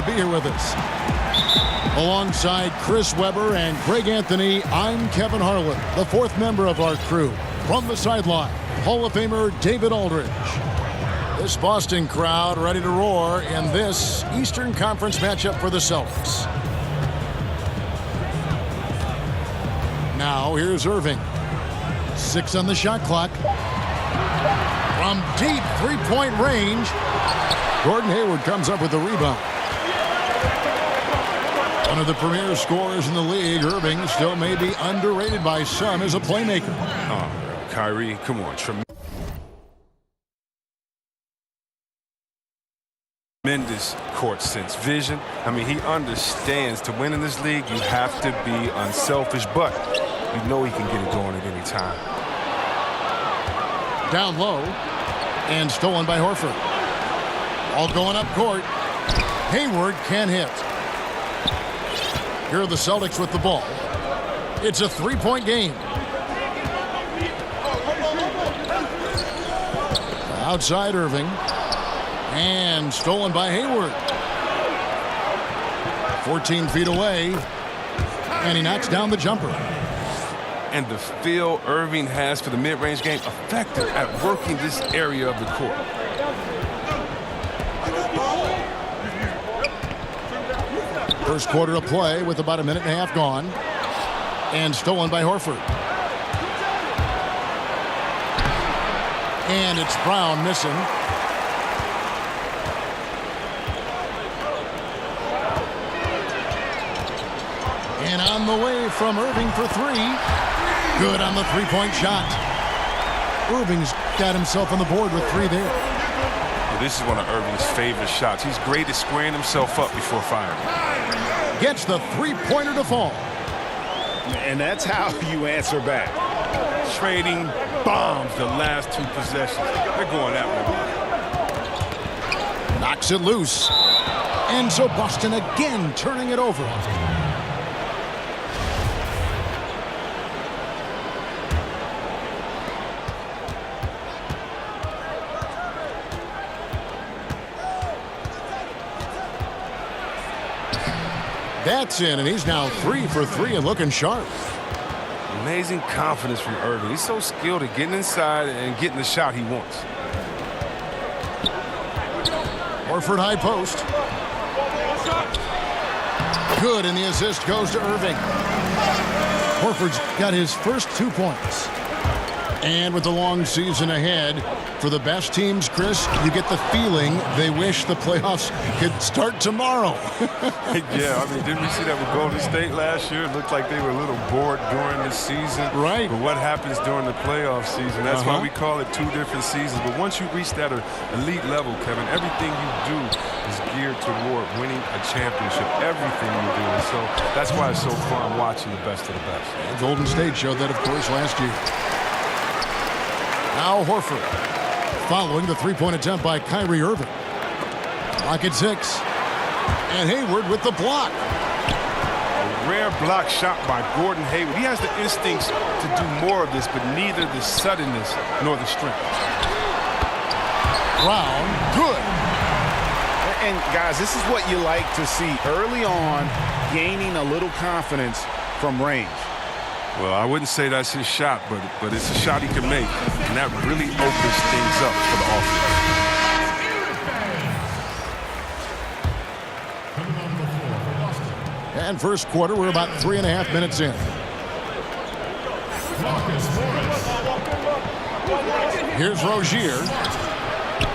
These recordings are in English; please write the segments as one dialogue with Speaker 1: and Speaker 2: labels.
Speaker 1: could be here with us. Alongside Chris Webber and Greg Anthony, I'm Kevin Harlan, the fourth member of our crew. From the sideline, Hall of Famer David Aldridge. This Boston crowd ready to roar in this Eastern Conference matchup for the Celtics. Now here's Irving. 6 on the shot clock. From deep three-point range, Gordon Hayward comes up with the rebound. One of the premier scorers in the league, Irving still may be underrated by some as a playmaker.
Speaker 2: Oh, Kyrie, come on. Tremendous court sense, vision. I mean, he understands to win in this league, you have to be unselfish, but you know he can get it going at any time.
Speaker 1: Down low and stolen by Horford. All going up court. Hayward can't hit. Here are the Celtics with the ball. It's a three-point game. Outside Irving. And stolen by Hayward. 14 feet away. And he knocks down the jumper.
Speaker 2: And the feel Irving has for the mid-range game, effective at working this area of the court.
Speaker 1: First quarter of play with about a minute and a half gone. And stolen by Horford. And it's Brown missing. And on the way from Irving for three. Good on the three-point shot. Irving's got himself on the board with three there.
Speaker 2: Well, this is one of Irving's favorite shots. He's great at squaring himself up before firing.
Speaker 1: Gets the three-pointer to fall.
Speaker 3: And that's how you answer back.
Speaker 2: Trading bombs the last two possessions. They're going that way.
Speaker 1: Knocks it loose. And so Boston again turning it over. That's in, and he's now 3 for 3 and looking sharp.
Speaker 2: Amazing confidence from Irving. He's so skilled at getting inside and getting the shot he wants.
Speaker 1: Horford high post. Good, and the assist goes to Irving. Horford's got his first 2 points. And with the long season ahead, for the best teams, Chris, you get the feeling they wish the playoffs could start tomorrow.
Speaker 2: Yeah, I mean, didn't we see that with Golden State last year? It looked like they were a little bored during the season.
Speaker 1: Right.
Speaker 2: But what happens during the playoff season? That's why we call it 2 different seasons. But once you reach that elite level, Kevin, everything you do is geared toward winning a championship. Everything you do. And so that's why it's so fun watching the best of the best.
Speaker 1: And Golden State showed that, of course, last year. Now Horford, following the three-point attempt by Kyrie Irving. Clock at 6. And Hayward with the block.
Speaker 2: A rare block shot by Gordon Hayward. He has the instincts to do more of this, but neither the suddenness nor the strength.
Speaker 1: Brown, good.
Speaker 3: And guys, this is what you like to see early on, gaining a little confidence from range.
Speaker 2: Well, I wouldn't say that's his shot, but it's a shot he can make, and that really opens things up for the offense.
Speaker 1: And first quarter, we're about 3.5 minutes in. Here's Rozier.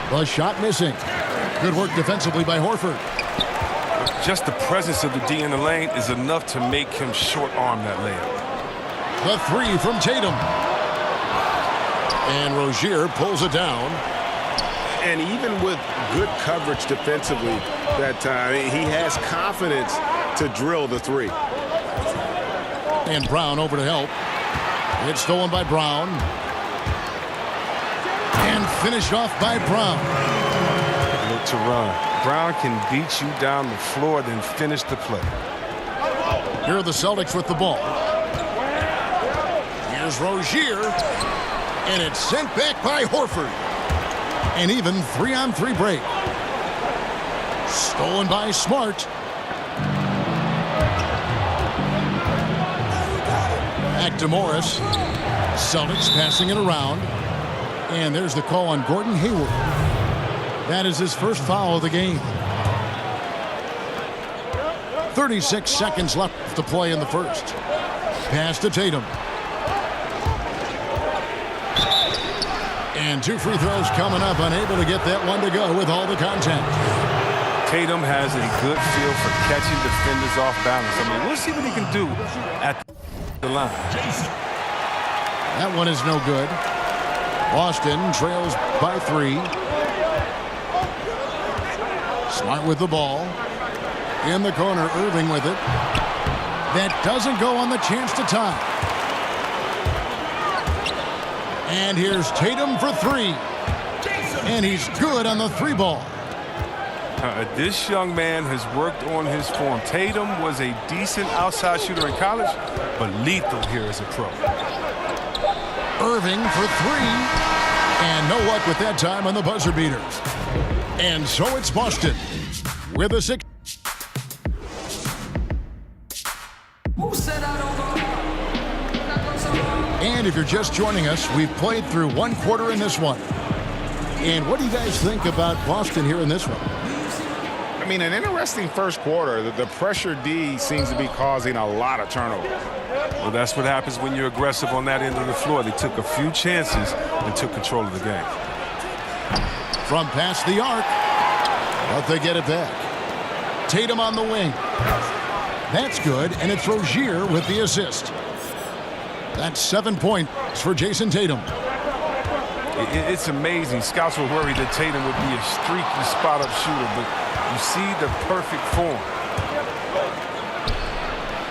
Speaker 1: The shot missing. Good work defensively by Horford.
Speaker 2: Just the presence of the D in the lane is enough to make him short-arm that layup.
Speaker 1: The three from Tatum. And Rozier pulls it down.
Speaker 3: And even with good coverage defensively that time, he has confidence to drill the three.
Speaker 1: And Brown over to help. It's stolen by Brown. And finished off by Brown.
Speaker 2: Look to run. Brown can beat you down the floor, then finish the play.
Speaker 1: Here are the Celtics with the ball. Here's Rozier. And it's sent back by Horford. An even 3-on-3 break. Stolen by Smart. Back to Morris. Celtics passing it around. And there's the call on Gordon Hayward. That is his first foul of the game. 36 seconds left to play in the first. Pass to Tatum. And 2 free throws coming up, unable to get that one to go with all the contact.
Speaker 2: Tatum has a good feel for catching defenders off balance. I mean, we'll see what he can do at the line.
Speaker 1: That one is no good. Boston trails by 3. Smart with the ball. In the corner, Irving with it. That doesn't go on the chance to tie. And here's Tatum for 3. And he's good on the 3 ball.
Speaker 2: This young man has worked on his form. Tatum was a decent outside shooter in college, but lethal here as a pro.
Speaker 1: Irving for 3. And no luck with that time on the buzzer beaters. And so it's Boston with a 6. And if you're just joining us, we've played through 1 quarter in this one. And what do you guys think about Boston here in this one?
Speaker 3: I mean, an interesting first quarter. The pressure D seems to be causing a lot of turnovers.
Speaker 2: Well, that's what happens when you're aggressive on that end of the floor. They took a few chances and took control of the game.
Speaker 1: From past the arc, but they get it back. Tatum on the wing. That's good, and it's Rozier with the assist. That's 7 points for Jason Tatum.
Speaker 2: It's amazing. Scouts were worried that Tatum would be a streaky spot-up shooter, but you see the perfect form.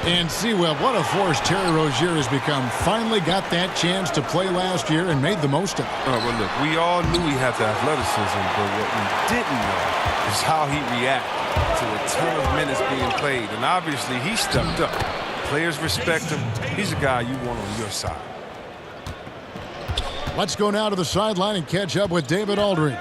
Speaker 1: And see, well, what a force Terry Rozier has become. Finally got that chance to play last year and made the most of it.
Speaker 2: Oh, well, look, we all knew he had the athleticism, but what we didn't know is how he reacted to a ton of minutes being played. And obviously, he stepped up. Players respect him. He's a guy you want on your side.
Speaker 1: Let's go now to the sideline and catch up with David Aldridge.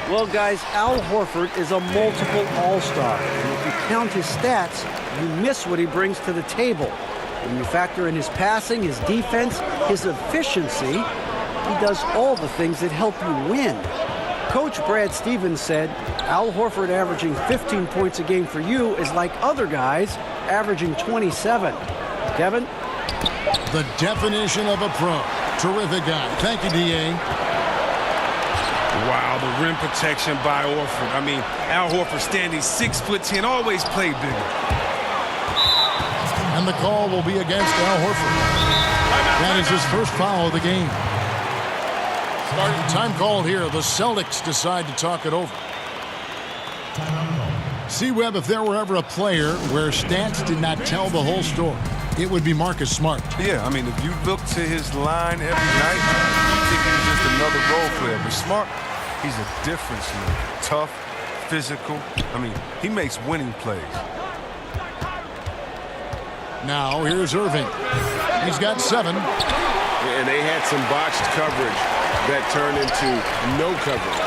Speaker 4: Well, guys, Al Horford is a multiple all-star. And if you count his stats, you miss what he brings to the table. When you factor in his passing, his defense, his efficiency, he does all the things that help you win. Coach Brad Stevens said, Al Horford averaging 15 points a game for you is like other guys averaging 27. Kevin?
Speaker 1: The definition of a pro. Terrific guy. Thank you, D.A.
Speaker 2: Wow, the rim protection by Horford. I mean, Al Horford standing 6'10", always played bigger.
Speaker 1: And the call will be against Al Horford. That is his first foul of the game. Time called here. The Celtics decide to talk it over. See, Webb, if there were ever a player where stats did not tell the whole story, it would be Marcus Smart.
Speaker 2: Yeah, I mean, if you look to his line every night, you think he's just another role player. But Smart, he's a difference maker. Tough, physical. I mean, he makes winning plays.
Speaker 1: Now, here's Irving. He's got 7.
Speaker 3: And they had some botched coverage that turned into no coverage.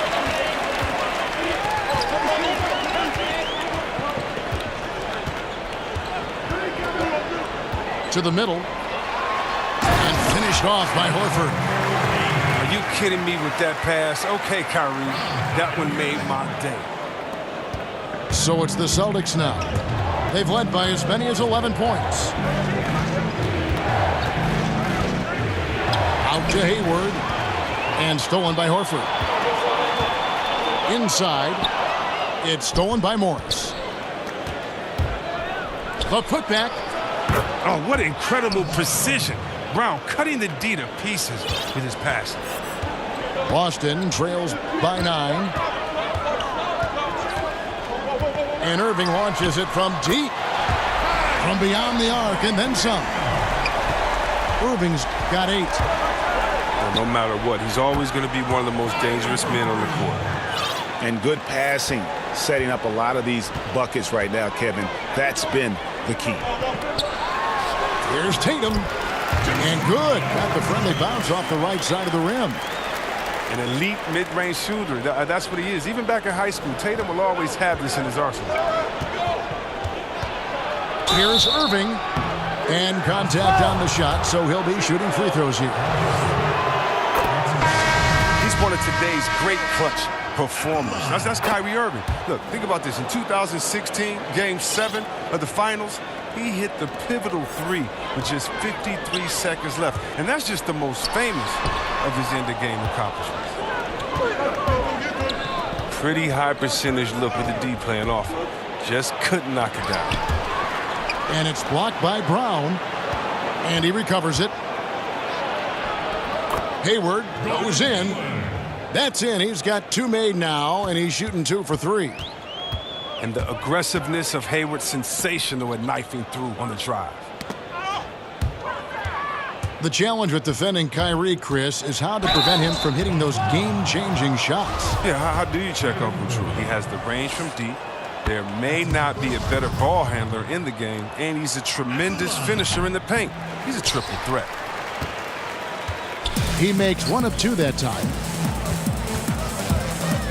Speaker 1: To the middle. And finished off by Horford.
Speaker 2: Are you kidding me with that pass? Okay, Kyrie, that one made my day.
Speaker 1: So it's the Celtics now. They've led by as many as 11 points. Out to Hayward. And stolen by Horford. Inside. It's stolen by Morris. The putback.
Speaker 2: Oh, what incredible precision. Brown cutting the D to pieces with his pass.
Speaker 1: Boston trails by 9. And Irving launches it from deep. From beyond the arc and then some. Irving's got 8.
Speaker 2: Well, no matter what, he's always going to be one of the most dangerous men on the court.
Speaker 3: And good passing, setting up a lot of these buckets right now, Kevin. That's been the key.
Speaker 1: Here's Tatum. And good. Got the friendly bounce off the right side of the rim.
Speaker 2: An elite mid-range shooter. That's what he is. Even back in high school, Tatum will always have this in his arsenal.
Speaker 1: Here's Irving. And contact on the shot, so he'll be shooting free throws here.
Speaker 2: He's one of today's great clutch performers. That's Kyrie Irving. Look, think about this. In 2016, Game 7 of the Finals, he hit the pivotal three with just 53 seconds left. And that's just the most famous of his end-of-game accomplishments. Pretty high percentage look with the D playing off. Just couldn't knock it down.
Speaker 1: And it's blocked by Brown. And he recovers it. Hayward goes in. That's in. He's got 2 made now, and he's shooting 2 for 3.
Speaker 2: And the aggressiveness of Hayward, sensational at knifing through on the drive.
Speaker 1: The challenge with defending Kyrie, Chris, is how to prevent him from hitting those game-changing shots.
Speaker 2: Yeah, how do you check Uncle Drew? He has the range from deep. There may not be a better ball handler in the game, and he's a tremendous finisher in the paint. He's a triple threat.
Speaker 1: He makes 1 of 2 that time.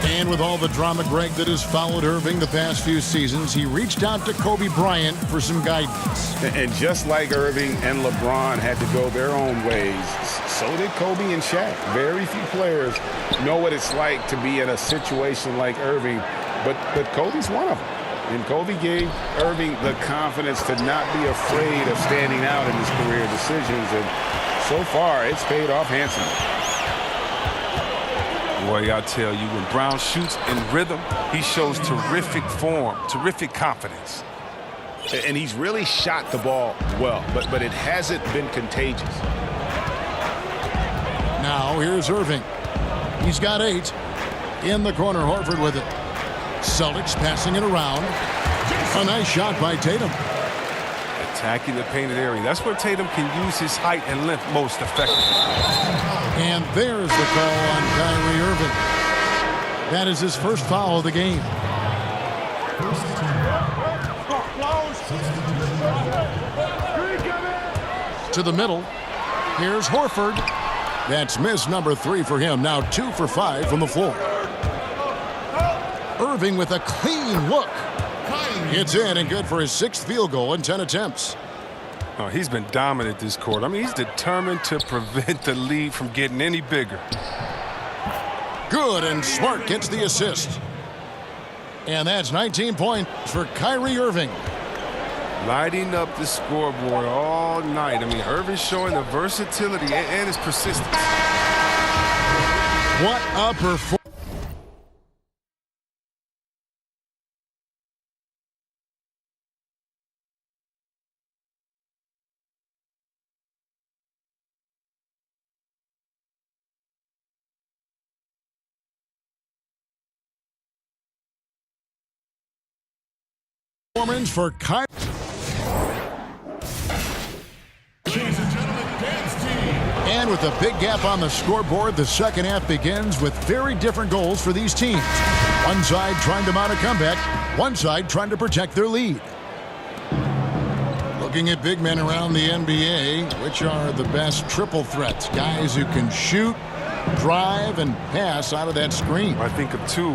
Speaker 1: And with all the drama, Greg, that has followed Irving the past few seasons, he reached out to Kobe Bryant for some guidance.
Speaker 3: And just like Irving and LeBron had to go their own ways, so did Kobe and Shaq. Very few players know what it's like to be in a situation like Irving, but Kobe's one of them. And Kobe gave Irving the confidence to not be afraid of standing out in his career decisions, and so far it's paid off handsomely.
Speaker 2: Boy, I tell you, when Brown shoots in rhythm, he shows terrific form, terrific confidence.
Speaker 3: And he's really shot the ball well, but it hasn't been contagious.
Speaker 1: Now here's Irving. He's got 8. In the corner, Horford with it. Celtics passing it around. A nice shot by Tatum.
Speaker 2: Attacking the painted area. That's where Tatum can use his height and length most effectively.
Speaker 1: And there's the call on Kyrie Irving. That is his first foul of the game. To the middle. Here's Horford. That's miss number 3 for him. Now 2 for 5 from the floor. Irving with a clean look. It's in and good for his 6th field goal in 10 attempts.
Speaker 2: Oh, he's been dominant this quarter. I mean, he's determined to prevent the lead from getting any bigger.
Speaker 1: Good, and Smart gets the assist. And that's 19 points for Kyrie Irving.
Speaker 2: Lighting up the scoreboard all night. I mean, Irving's showing the versatility and his persistence.
Speaker 1: What a performance. For Kyrie. And with a big gap on the scoreboard, the second half begins with very different goals for these teams. One side trying to mount a comeback, one side trying to protect their lead. Looking at big men around the NBA, which are the best triple threats? Guys who can shoot, drive, and pass out of that screen.
Speaker 2: I think of 2,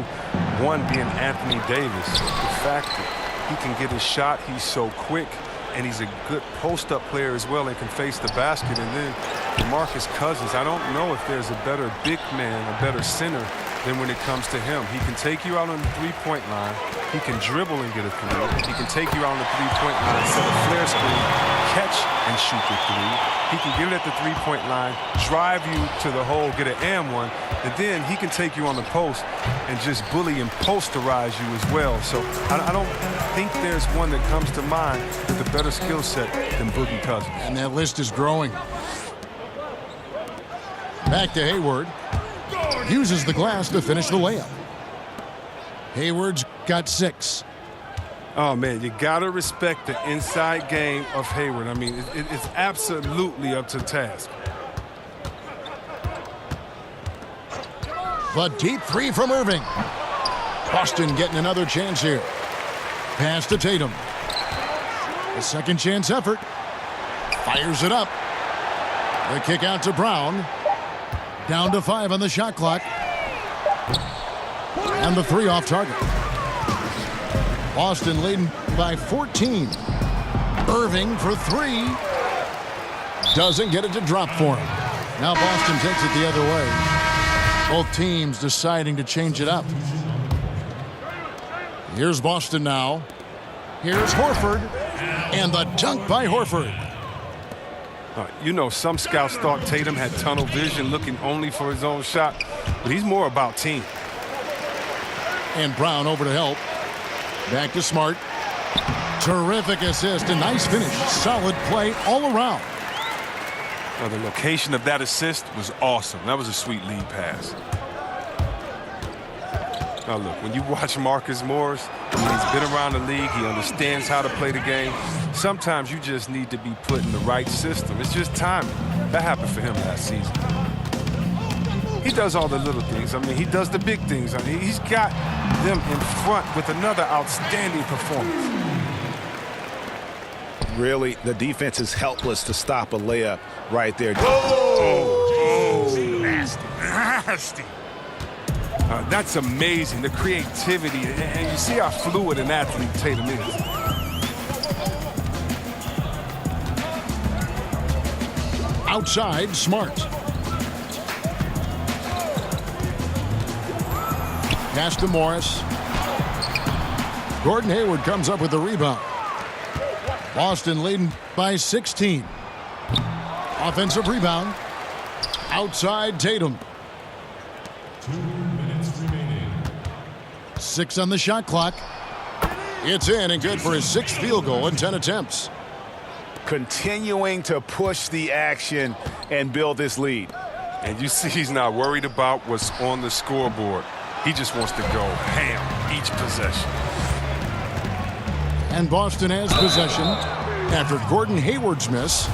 Speaker 2: one being Anthony Davis. The fact that he can get his shot, he's so quick, and he's a good post-up player as well and can face the basket. And then DeMarcus Cousins, I don't know if there's a better big man, a better center than when it comes to him. He can take you out on the three-point line. He can dribble and get a 3. He can take you out on the three-point line, set a flare screen, catch and shoot the 3. He can get it at the three-point line, drive you to the hole, get an and one, and then he can take you on the post and just bully and posterize you as well. So I don't think there's one that comes to mind with a better skill set than Boogie Cousins.
Speaker 1: And that list is growing. Back to Hayward. Uses the glass to finish the layup. Hayward's got 6.
Speaker 2: Oh, man, you got to respect the inside game of Hayward. I mean, it's absolutely up to task.
Speaker 1: The deep 3 from Irving. Boston getting another chance here. Pass to Tatum. A second chance effort. Fires it up. The kick out to Brown. Down to 5 on the shot clock. And the three off target. Boston leading by 14. Irving for three. Doesn't get it to drop for him. Now Boston takes it the other way. Both teams deciding to change it up. Here's Boston now. Here's Horford. And the dunk by Horford.
Speaker 2: You know, some scouts thought Tatum had tunnel vision, looking only for his own shot, but he's more about team.
Speaker 1: And Brown over to help. Back to Smart. Terrific assist. A nice finish. Solid play all around.
Speaker 2: Now, the location of that assist was awesome. That was a sweet lead pass. Now, look, when you watch Marcus Morris, he's been around the league. He understands how to play the game. Sometimes you just need to be put in the right system. It's just timing. That happened for him last season. He does all the little things. I mean, he does the big things. I mean, he's got them in front with another outstanding performance.
Speaker 3: Really, the defense is helpless to stop a layup right there.
Speaker 2: Nasty. That's amazing, the creativity, and you see how fluid an athlete Tatum is.
Speaker 1: Outside, Smart. Pass to Morris. Gordon Hayward comes up with the rebound. Boston leading by 16. Offensive rebound. Outside, Tatum.
Speaker 5: 2 minutes remaining.
Speaker 1: 6 on the shot clock. It's in and good for his 6th field goal in 10 attempts.
Speaker 3: Continuing to push the action and build this lead.
Speaker 2: And you see he's not worried about what's on the scoreboard. He just wants to go ham each possession.
Speaker 1: And Boston has possession after Gordon Hayward's miss.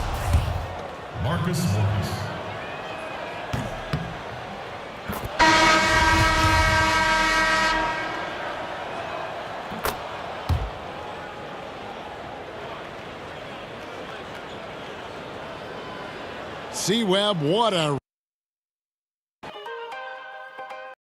Speaker 5: Marcus Morris.
Speaker 1: C-Webb, what a